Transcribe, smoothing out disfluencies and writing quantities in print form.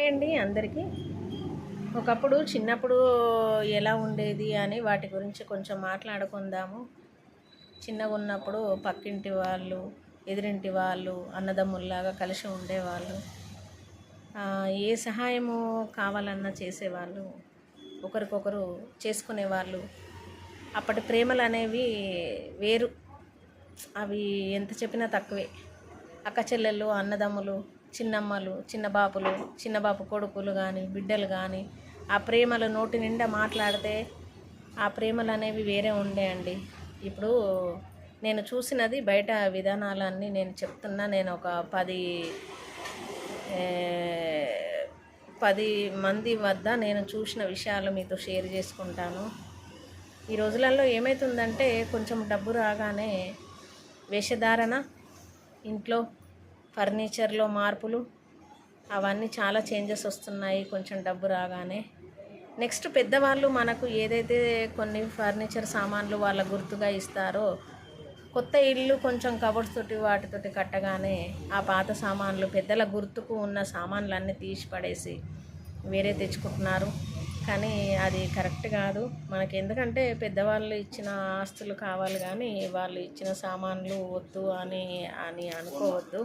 Hi అండి అందరికీ. ఒకప్పుడు చిన్నప్పుడు ఎలా ఉండేది అని వాటి గురించి కొంచెం మాట్లాడుకుందాము. చిన్నగా ఉన్నప్పుడు పక్కింటి వాళ్ళు, ఎదురింటి వాళ్ళు అన్నదమ్ముల్లాగా కలిసి ఉండేవాళ్ళు. ఏ సహాయము కావాలన్నా చేసేవాళ్ళు, ఒకరికొకరు చేసుకునేవాళ్ళు. అప్పటి ప్రేమలు అనేవి వేరు. అవి ఎంత చెప్పినా తక్కువే. అక్క చెల్లెళ్ళు, అన్నదమ్ములు, చిన్నమ్మలు, చిన్నబాపులు, చిన్నబాపు కొడుకులు కానీ, బిడ్డలు కానీ ఆ ప్రేమలు నోటి నిండా మాట్లాడితే ఆ ప్రేమలు అనేవి వేరే ఉండే అండి. ఇప్పుడు నేను చూసినది బయట విధానాలన్నీ నేను చెప్తున్నా. నేను ఒక 10 మంది వద్ద నేను చూసిన విషయాలు మీతో షేర్ చేసుకుంటాను. ఈ రోజులలో ఏమవుతుందంటే కొంచెం డబ్బు రాగానే వేషధారణ, ఇంట్లో ఫర్నిచర్లో మార్పులు, అవన్నీ చాలా చేంజెస్ వస్తున్నాయి కొంచెం డబ్బు రాగానే. నెక్స్ట్ పెద్దవాళ్ళు మనకు ఏదైతే కొన్ని ఫర్నిచర్ సామాన్లు వాళ్ళ గుర్తుగా ఇస్తారో, కొత్త ఇల్లు కొంచెం కబోర్డ్స్ తోటి వాటితోటి కట్టగానే ఆ పాత సామాన్లు, పెద్దల గుర్తుకు ఉన్న సామాన్లన్నీ తీసి పడేసి వేరే తెచ్చుకుంటున్నారు. కానీ అది కరెక్ట్ కాదు మనకి. ఎందుకంటే పెద్దవాళ్ళు ఇచ్చిన ఆస్తులు కావాలి కానీ వాళ్ళు ఇచ్చిన సామాన్లు వద్దు అని అనుకోవద్దు.